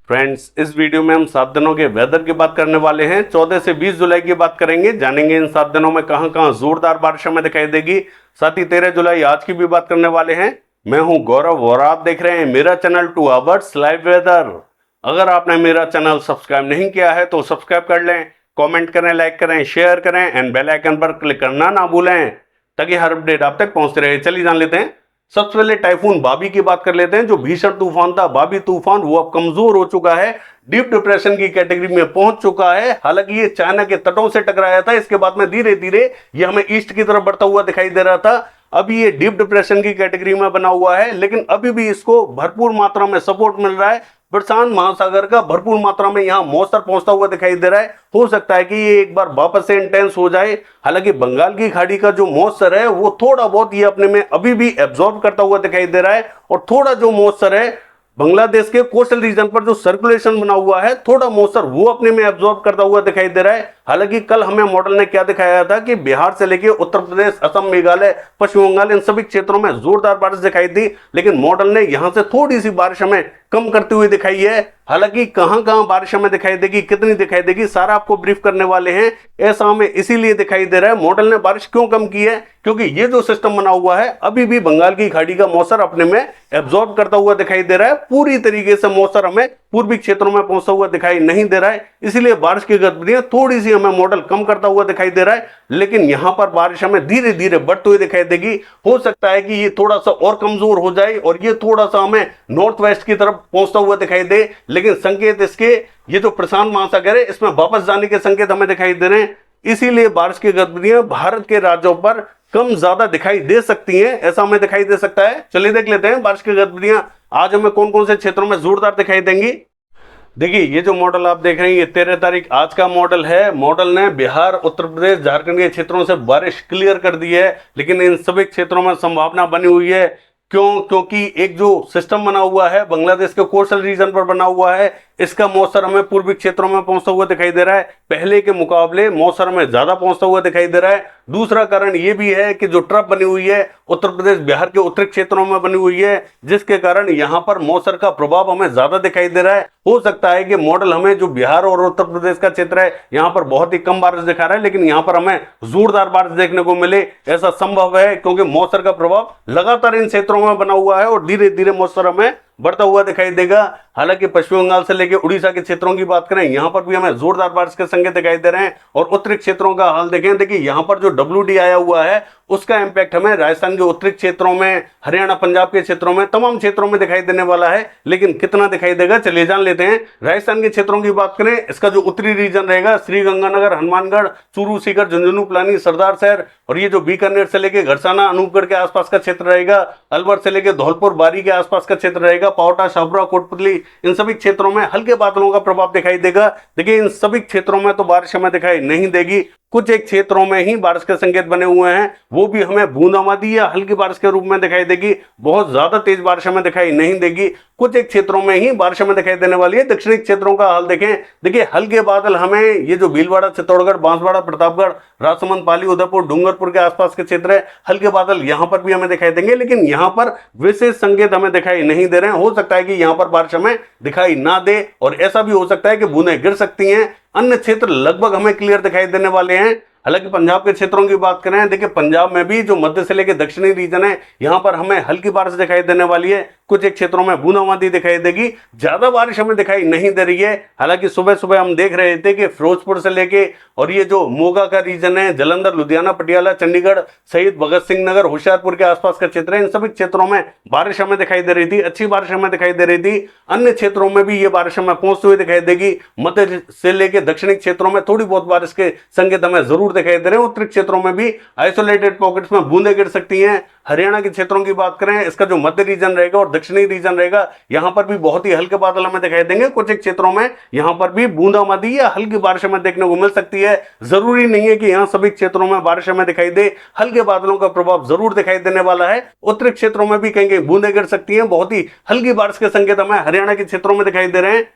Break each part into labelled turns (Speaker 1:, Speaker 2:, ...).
Speaker 1: Friends, इस video में हम 7 दिनों के वेदर की बात करने वाले हैं। 14 से 20 जुलाई की बात करेंगे, जानेंगे इन 7 दिनों में कहां कहां जोरदार बारिश हमें दिखाई देगी। साथ ही 13 जुलाई आज की भी बात करने वाले हैं। मैं हूं गौरव और आप देख रहे हैं मेरा चैनल 2 आवर्स लाइव वेदर। अगर आपने मेरा चैनल सब्सक्राइब नहीं किया है तो सब्सक्राइब कर लें, कॉमेंट करें, लाइक करें, शेयर करें एंड बेल आइकन पर क्लिक करना ना भूलें ताकि हर अपडेट आप तक पहुंचते रहे। चलिए जान लेते हैं। सबसे पहले टाइफून बाबी की बात कर लेते हैं। जो भीषण तूफान था बाबी तूफान, वो अब कमजोर हो चुका है, डीप डिप्रेशन की कैटेगरी में पहुंच चुका है। हालांकि ये चाइना के तटों से टकराया था, इसके बाद में धीरे धीरे ये हमें ईस्ट की तरफ बढ़ता हुआ दिखाई दे रहा था। अभी ये डीप डिप्रेशन की कैटेगरी में बना हुआ है, लेकिन अभी भी इसको भरपूर मात्रा में सपोर्ट मिल रहा है। प्रशांत महासागर का भरपूर मात्रा में यहाँ मॉइस्चर पहुंचता हुआ दिखाई दे रहा है। हो सकता है कि ये एक बार वापस से इंटेंस हो जाए। हालांकि बंगाल की खाड़ी का जो मॉइस्चर है वो थोड़ा बहुत ये अपने में अभी भी एब्जॉर्ब करता हुआ दिखाई दे रहा है, और थोड़ा जो मॉइस्चर है बांग्लादेश के कोस्टल रीजन पर जो सर्कुलेशन बना हुआ है, थोड़ा मॉइस्चर वो अपने में एब्जॉर्ब करता हुआ दिखाई दे रहा है। हालांकि कल हमें मॉडल ने क्या दिखाया था कि बिहार से लेके उत्तर प्रदेश, असम, मेघालय, पश्चिम बंगाल, इन सभी क्षेत्रों में जोरदार बारिश दिखाई दी, लेकिन मॉडल ने यहां से थोड़ी सी बारिश हमें कम करती हुई दिखाई है। हालांकि कहां कहां बारिश हमें दिखाई देगी, कितनी दिखाई देगी, सारा आपको ब्रीफ करने वाले हैं। ऐसा हमें इसीलिए दिखाई दे रहा है, मॉडल ने बारिश क्यों कम की है, क्योंकि ये जो सिस्टम बना हुआ है अभी भी बंगाल की खाड़ी का मॉइस्चर अपने में एब्जॉर्ब करता हुआ दिखाई दे रहा है। पूरी तरीके से मॉइस्चर हमें पूर्वी क्षेत्रों में पहुंचता हुआ दिखाई नहीं दे रहा है, इसीलिए बारिश की गतिविधियां थोड़ी सी हमें मॉडल कम करता हुआ दिखाई दे रहा है। लेकिन यहां पर बारिश हमें धीरे धीरे बढ़ती हुई दिखाई देगी। हो सकता है कि ये थोड़ा सा और कमजोर हो जाए और ये थोड़ा सा हमें नॉर्थ वेस्ट की तरफ पहुंचता हुआ दिखाई दे, लेकिन संकेत इसके ये जो प्रशांत महासागर है इसमें वापस जाने के संकेत हमें दिखाई दे रहे हैं। इसीलिए बारिश की गतिविधियां भारत के राज्यों पर कम ज्यादा दिखाई दे सकती हैं, ऐसा हमें दिखाई दे सकता है। चलिए देख लेते हैं बारिश की गतिविधियां आज हमें कौन कौन से क्षेत्रों में जोरदार दिखाई देंगी। देखिए, ये जो मॉडल आप देख रहे हैं ये 13 तारीख आज का मॉडल है। मॉडल ने बिहार, उत्तर प्रदेश, झारखंड के क्षेत्रों से बारिश क्लियर कर दी है, लेकिन इन सभी क्षेत्रों में संभावना बनी हुई है। क्योंकि एक जो सिस्टम बना हुआ है बांग्लादेश के कोस्टल रीजन पर बना हुआ है, इसका मॉइस्चर हमें पूर्वी क्षेत्रों में पहुंचता हुआ दिखाई दे रहा है। पहले के मुकाबले मॉइस्चर में ज्यादा पहुंचता हुआ दिखाई दे रहा है। दूसरा कारण यह भी है कि जो ट्रफ बनी हुई है उत्तर प्रदेश, बिहार के उत्तरी क्षेत्रों में बनी हुई है, जिसके कारण यहां पर मॉइस्चर का प्रभाव हमें ज्यादा दिखाई दे रहा है। हो सकता है कि मॉडल हमें जो बिहार और उत्तर प्रदेश का क्षेत्र है यहां पर बहुत ही कम बारिश दिखा रहा है, लेकिन यहां पर हमें जोरदार बारिश देखने को मिले, ऐसा संभव है, क्योंकि मॉइस्चर का प्रभाव लगातार इन क्षेत्रों में बना हुआ है और धीरे धीरे मॉइस्चर हमें बढ़ता हुआ दिखाई देगा। हालांकि पश्चिम बंगाल से लेकर उड़ीसा के क्षेत्रों की बात करें, यहां पर भी हमें जोरदार बारिश के संकेत दिखाई दे रहे हैं। और उत्तरी क्षेत्रों का हाल देखें, देखिए यहां पर जो WD आया हुआ है उसका इंपैक्ट हमें राजस्थान के उत्तरी क्षेत्रों में, हरियाणा, पंजाब के क्षेत्रों में, तमाम क्षेत्रों में दिखाई देने वाला है, लेकिन कितना दिखाई देगा चलिए जान लेते हैं। राजस्थान के क्षेत्रों की बात करें, इसका जो उत्तरी रीजन रहेगा श्रीगंगानगर, हनुमानगढ़, चूरू, सीकर, झुंझुनू, पिलानी, सरदार शहर, और ये जो बीकानेर से लेकर घरसाना, अनूपगढ़ के आसपास का क्षेत्र रहेगा, अलवर से लेकर धौलपुर, बारी के आसपास का क्षेत्र रहेगा, पावटा, शाहपुरा, कोटपुतली, इन सभी क्षेत्रों में हल्के बादलों का प्रभाव दिखाई देगा। देखिए इन सभी क्षेत्रों में तो बारिश हमें दिखाई नहीं देगी, कुछ एक क्षेत्रों में ही बारिश के संकेत बने हुए हैं, वो भी हमें बूंदाबांदी या हल्की बारिश के रूप में दिखाई देगी। बहुत ज्यादा तेज बारिश हमें दिखाई नहीं देगी, कुछ एक क्षेत्रों में ही बारिश हमें दिखाई देने वाली है। दक्षिणी क्षेत्रों का हाल देखें, देखिए हल्के बादल हमें ये जो भीलवाड़ा, चित्तौड़गढ़, बांसवाड़ा, प्रतापगढ़, राजसमंद, पाली, उदयपुर, डूंगरपुर के आसपास के क्षेत्र है, हल्के बादल यहां पर भी हमें दिखाई देंगे, लेकिन यहां पर विशेष संकेत हमें दिखाई नहीं दे रहे हैं। हो सकता है कि यहां पर बारिश हमें दिखाई ना दे, और ऐसा भी हो सकता है कि बूंदें गिर सकती हैं। अन्य क्षेत्र लगभग हमें क्लियर दिखाई देने वाले हैं। हालांकि पंजाब के क्षेत्रों की बात करें, देखिए पंजाब में भी जो मध्य से लेकर दक्षिणी रीजन है यहां पर हमें हल्की बारिश दिखाई देने वाली है, कुछ एक क्षेत्रों में बूंदाबांदी दिखाई देगी, ज्यादा बारिश हमें दिखाई नहीं दे रही है। हालांकि सुबह सुबह हम देख रहे थे कि फिरोजपुर से लेके और ये जो मोगा का रीजन है, जलंधर, लुधियाना, पटियाला, चंडीगढ़, शहीद भगत सिंह नगर, होशियारपुर के आसपास का क्षेत्र है, इन सभी क्षेत्रों में बारिश हमें दिखाई दे रही थी, अच्छी बारिश हमें दिखाई दे रही थी। अन्य क्षेत्रों में भी ये बारिश हमें पहुंचती हुई दिखाई देगी। मध्य से लेकर दक्षिणी क्षेत्रों में थोड़ी बहुत बारिश के संकेत हमें जरूर दिखाई दे रहे हैं। उत्तरी क्षेत्रों में भी आइसोलेटेड पॉकेट्स में बूंदें गिर सकती हैं। हरियाणा के क्षेत्रों की बात करें, इसका जो मध्य रीजन रहेगा और दक्षिणी रीजन रहेगा यहां पर भी बहुत ही हल्के बादल हमें दिखाई देंगे। कुछ एक क्षेत्रों में यहां पर भी बूंदाबांदी या हल्की बारिश हमें देखने को मिल सकती है। जरूरी नहीं है कि यहां सभी क्षेत्रों में बारिश हमें दिखाई दे, हल्के बादलों का प्रभाव जरूर दिखाई देने वाला है। उत्तरी क्षेत्रों में भी कहीं कहीं बूंदें गिर सकती हैं। बहुत ही हल्की बारिश के संकेत हमें हरियाणा के क्षेत्रों में दिखाई दे रहे हैं।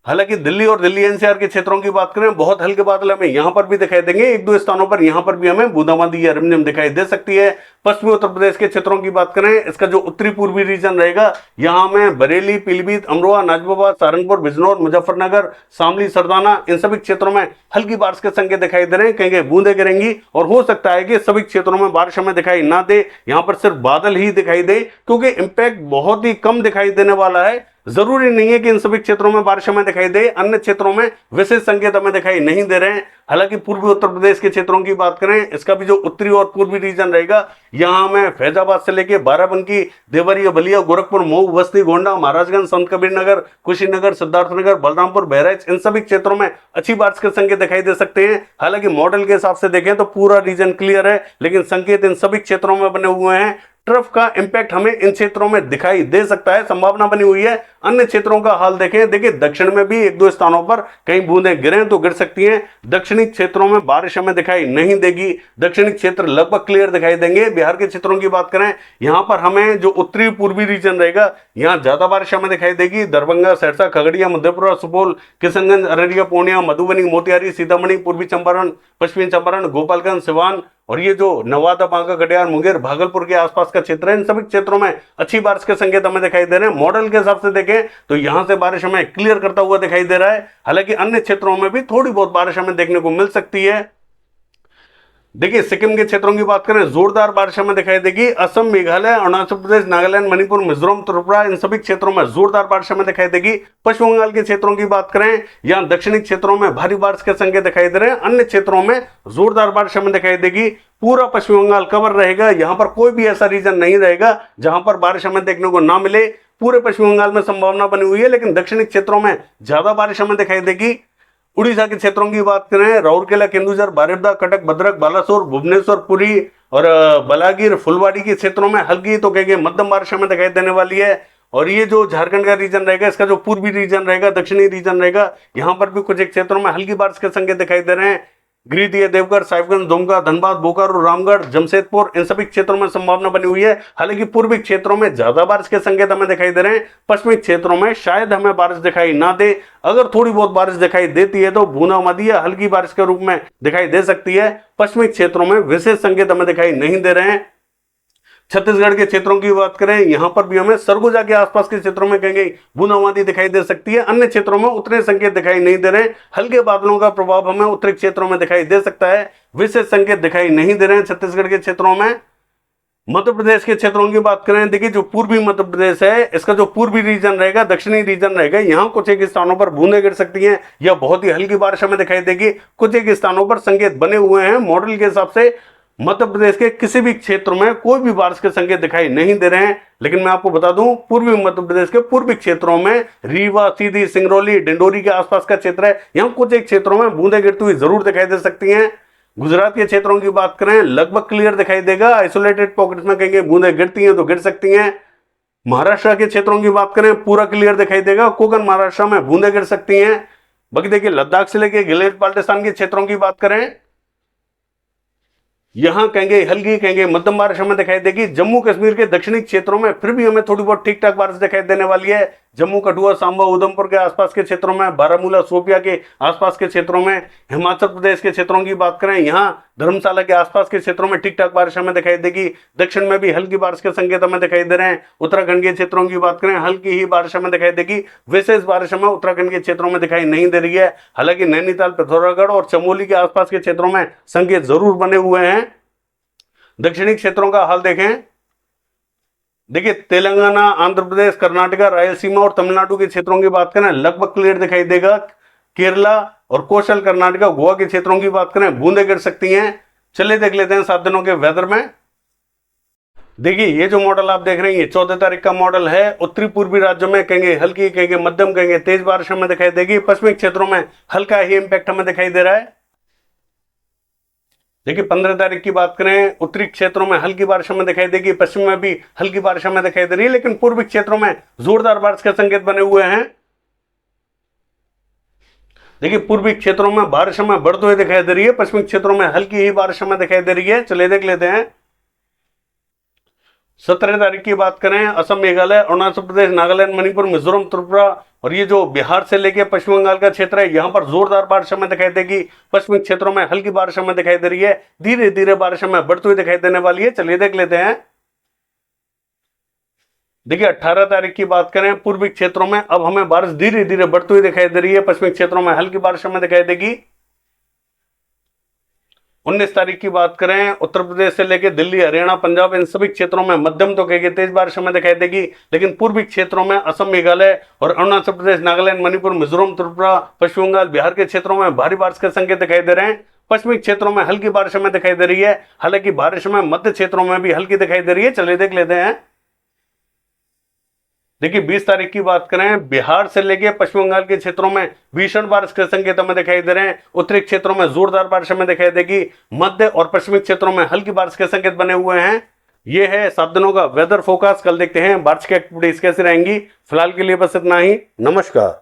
Speaker 1: हालांकि दिल्ली और दिल्ली एनसीआर के क्षेत्रों की बात करें, बहुत हल्के बादल हमें यहां पर भी दिखाई देंगे, एक दो स्थानों पर यहां पर भी हमें बूंदाबांदी या रिमझिम दिखाई दे सकती है। पश्चिमी उत्तर प्रदेश के क्षेत्रों की बात करें, इसका जो उत्तरी पूर्वी रीजन रहेगा, यहां में बरेली, पीलीभीत, अमरोहा, नाजिबाबाद, सहारनपुर, बिजनौर, मुजफ्फरनगर, शामली, सरदाना, इन सभी क्षेत्रों में हल्की बारिश के संकेत दिखाई दे रहे हैं। कहीं बूंदे गिरेंगी और हो सकता है कि सभी क्षेत्रों में बारिश हमें दिखाई ना दे, यहां पर सिर्फ बादल ही दिखाई दे, क्योंकि इंपैक्ट बहुत ही कम दिखाई देने वाला है। जरूरी नहीं है कि इन सभी क्षेत्रों में बारिश हमें दिखाई दे, अन्य क्षेत्रों में विशेष संकेत हमें दिखाई नहीं दे रहे हैं। हालांकि पूर्वी उत्तर प्रदेश के क्षेत्रों की बात करें, इसका भी जो उत्तरी और पूर्वी रीजन रहेगा, यहां में फैजाबाद से लेकर बाराबंकी, देवरिया, बलिया, गोरखपुर, मऊ, बस्ती, गोंडा, महाराजगंज, संत कबीर नगर, कुशीनगर, सिद्धार्थनगर, बलरामपुर, बहराइच, इन सभी क्षेत्रों में अच्छी बारिश के संकेत दिखाई दे सकते हैं। हालांकि मॉडल के हिसाब से देखें तो पूरा रीजन क्लियर है, लेकिन संकेत इन सभी क्षेत्रों में बने हुए हैं। ट्रफ का इंपैक्ट हमें इन क्षेत्रों में दिखाई दे सकता है, संभावना बनी हुई है। अन्य क्षेत्रों का हाल देखें, देखिए दक्षिण में भी एक दो स्थानों पर कहीं बूंदें गिरें तो गिर सकती हैं। दक्षिणी क्षेत्रों में बारिश हमें दिखाई नहीं देगी, दक्षिणी क्षेत्र लगभग क्लियर दिखाई देंगे। बिहार के क्षेत्रों की बात करें, यहां पर हमें जो उत्तरी पूर्वी रीजन रहेगा, यहां ज्यादा बारिश हमें दिखाई देगी। दरभंगा, सहरसा, खगड़िया, मधेपुरा, सुपौल, किशनगंज, अररिया, पूर्णिया, मधुबनी, मोतिहारी, सीतामढ़ी, पूर्वी चंपारण, पश्चिमी चंपारण, गोपालगंज, सिवान और ये जो नवादा, बांका, कटिहार, मुंगेर, भागलपुर के आसपास का क्षेत्र है, इन सभी क्षेत्रों में अच्छी बारिश के संकेत हमें दिखाई दे रहे हैं। मॉडल के हिसाब से देखें तो यहां से बारिश हमें क्लियर करता हुआ दिखाई दे रहा है। हालांकि अन्य क्षेत्रों में भी थोड़ी बहुत बारिश हमें देखने को मिल सकती है। देखिए सिक्किम के क्षेत्रों की बात करें, जोरदार बारिश हमें दिखाई देगी। असम, मेघालय, अरुणाचल प्रदेश, नागालैंड, मणिपुर, मिजोरम, त्रिपुरा, इन सभी क्षेत्रों में जोरदार बारिश हमें दिखाई देगी। पश्चिम बंगाल के क्षेत्रों की बात करें, यहां दक्षिणी क्षेत्रों में भारी बारिश के संकेत दिखाई दे रहे हैं। अन्य क्षेत्रों में जोरदार बारिश हमें दिखाई देगी। पूरा पश्चिम बंगाल कवर रहेगा, यहां पर कोई भी ऐसा रीजन नहीं रहेगा जहां पर बारिश हमें देखने को ना मिले। पूरे पश्चिम बंगाल में संभावना बनी हुई है, लेकिन दक्षिणी क्षेत्रों में ज्यादा बारिश हमें दिखाई देगी। उड़ीसा के क्षेत्रों की बात करें, राउरकेला, केंदुझर, बारिपदा, कटक, भद्रक, बालासोर, भुवनेश्वर, पुरी और बलागीर, फुलवाड़ी के क्षेत्रों में हल्की तो कहेंगे मध्यम बारिश हमें दिखाई देने वाली है। और ये जो झारखंड का रीजन रहेगा, इसका जो पूर्वी रीजन रहेगा, दक्षिणी रीजन रहेगा, यहां पर भी कुछ एक क्षेत्रों में हल्की बारिश के संकेत दिखाई दे रहे हैं। गिरिडीह, देवघर, साहिबगंज, दुमका, धनबाद, बोकारो, रामगढ़, जमशेदपुर, इन सभी क्षेत्रों में संभावना बनी हुई है। हालांकि पूर्वी क्षेत्रों में ज्यादा बारिश के संकेत हमें दिखाई दे रहे हैं। पश्चिमी क्षेत्रों में शायद हमें बारिश दिखाई ना दे। अगर थोड़ी बहुत बारिश दिखाई देती है तो बूंदाबांदी या हल्की बारिश के रूप में दिखाई दे सकती है। पश्चिमी क्षेत्रों में विशेष संकेत हमें दिखाई नहीं दे रहे हैं। छत्तीसगढ़ के क्षेत्रों की बात करें, यहां पर भी हमें सरगुजा के आसपास के क्षेत्रों में कहीं बूंदाबांदी दिखाई दे सकती है। अन्य क्षेत्रों में उतने संकेत दिखाई नहीं दे रहे। हल्के बादलों का प्रभाव हमें उत्तरी क्षेत्रों में दिखाई दे सकता है, विशेष संकेत दिखाई नहीं दे रहे हैं छत्तीसगढ़ के क्षेत्रों में। मध्य प्रदेश के क्षेत्रों की बात करें, देखिए जो पूर्वी मध्य प्रदेश है, इसका जो पूर्वी रीजन रहेगा, दक्षिणी रीजन रहेगा, यहां कुछ एक स्थानों पर बूंदें गिर सकती हैं या बहुत ही हल्की बारिश हमें दिखाई देगी। कुछ एक स्थानों पर संकेत बने हुए हैं। मॉडल के हिसाब से मध्य प्रदेश के किसी भी क्षेत्र में कोई भी बारिश के संकेत दिखाई नहीं दे रहे हैं। लेकिन मैं आपको बता दूं, पूर्वी मध्य प्रदेश के पूर्वी क्षेत्रों में रीवा, सीधी, सिंगरौली, डिंडोरी के आसपास का क्षेत्र है, यहां कुछ एक क्षेत्रों में बूंदें गिरती हुई जरूर दिखाई दे सकती हैं। गुजरात के क्षेत्रों की बात करें, लगभग क्लियर दिखाई देगा। आइसोलेटेड पॉकेट्स में कहीं बूंदें गिरती हैं तो गिर सकती हैं। महाराष्ट्र के क्षेत्रों की बात करें, पूरा क्लियर दिखाई देगा। कोकण महाराष्ट्र में बूंदें गिर सकती हैं। बाकी देखिए लद्दाख से लेकर गिलगित बाल्टिस्तान के क्षेत्रों की बात करें, यहां कहेंगे हल्की कहेंगे मध्यम बारिश हमें दिखाई देगी। जम्मू कश्मीर के दक्षिणी क्षेत्रों में फिर भी हमें थोड़ी बहुत ठीक ठाक बारिश दिखाई देने वाली है। जम्मू, कठुआ, सांबा, उधमपुर के आसपास के क्षेत्रों में, बारामूला, शोपिया के आसपास के क्षेत्रों में। हिमाचल प्रदेश के क्षेत्रों की बात करें, यहां धर्मशाला के आसपास के क्षेत्रों में ठीक ठाक बारिश हमें दिखाई देगी। दक्षिण में भी हल्की बारिश के संकेत हमें दिखाई दे रहे हैं। उत्तराखंड के क्षेत्रों की बात करें, हल्की ही बारिश हमें दिखाई देगी। विशेष बारिश हमें उत्तराखंड के क्षेत्रों में दिखाई नहीं दे रही है। हालांकि नैनीताल, पिथौरागढ़ और चमोली के आसपास के क्षेत्रों में संकेत जरूर बने हुए हैं। दक्षिणी क्षेत्रों का हाल देखें, देखिए तेलंगाना, आंध्र प्रदेश, कर्नाटका, रायलसीमा और तमिलनाडु के क्षेत्रों की बात करें, लगभग क्लियर दिखाई देगा। केरला और कोस्टल कर्नाटका, गोवा के क्षेत्रों की बात करें, बूंदें गिर सकती हैं। चलिए देख लेते हैं 7 दिनों के वेदर में। देखिए ये जो मॉडल आप देख रहे हैं, ये 14 तारीख का मॉडल है। उत्तरी पूर्वी राज्यों में कहेंगे हल्की, कहेंगे मध्यम, कहेंगे तेज बारिश हमें दिखाई देगी। पश्चिमी क्षेत्रों में हल्का ही इंपैक्ट हमें दिखाई दे रहा है। देखिए 15 तारीख की बात करें, उत्तरी क्षेत्रों में हल्की बारिश हमें दिखाई देगी। पश्चिम में भी हल्की बारिश हमें दिखाई दे रही है, लेकिन पूर्वी क्षेत्रों में जोरदार बारिश के संकेत बने हुए हैं। देखिए पूर्वी क्षेत्रों में बारिश हमें बढ़ते हुए दिखाई दे रही है, पश्चिमी क्षेत्रों में हल्की ही बारिश हमें दिखाई दे रही है। चलिए देख लेते हैं 17 तारीख की बात करें, असम, मेघालय, अरुणाचल प्रदेश, नागालैंड, मणिपुर, मिजोरम, त्रिपुरा और ये जो बिहार से लेके पश्चिम बंगाल का क्षेत्र है, यहाँ पर जोरदार बारिश हमें दिखाई देगी। पश्चिमी क्षेत्रों में हल्की बारिश हमें दिखाई दे रही है। धीरे धीरे बारिश हमें बढ़ती हुई दिखाई देने वाली है। चलिए देख लेते हैं। देखिए 18 तारीख की बात करें, पूर्वी क्षेत्रों में अब हमें बारिश धीरे धीरे बढ़ती हुई दिखाई दे रही है। पश्चिमी क्षेत्रों में हल्की बारिश हमें दिखाई देगी। 19 तारीख की बात करें, उत्तर प्रदेश से लेकर दिल्ली, हरियाणा, पंजाब इन सभी क्षेत्रों में मध्यम तो कहेगी तेज बारिश हमें दिखाई देगी। लेकिन पूर्वी क्षेत्रों में असम, मेघालय और अरुणाचल प्रदेश, नागालैंड, मणिपुर, मिजोरम, त्रिपुरा, पश्चिम बंगाल, बिहार के क्षेत्रों में भारी बारिश के संकेत दिखाई दे रहे हैं। पश्चिमी क्षेत्रों में हल्की बारिश हमें दिखाई दे रही है। हालांकि बारिश में मध्य क्षेत्रों में भी हल्की दिखाई दे रही है। चलिए देख लेते हैं। देखिए 20 तारीख की बात करें, बिहार से लेके पश्चिम बंगाल के क्षेत्रों में भीषण बारिश के संकेत हमें दिखाई दे रहे हैं। उत्तरी क्षेत्रों में जोरदार बारिश हमें दिखाई देगी। मध्य और पश्चिमी क्षेत्रों में हल्की बारिश के संकेत बने हुए हैं। ये है 7 दिनों का वेदर फोरकास्ट। कल देखते हैं बारिश की एक्टिविटीज कैसी रहेंगी। फिलहाल के लिए बस इतना ही। नमस्कार।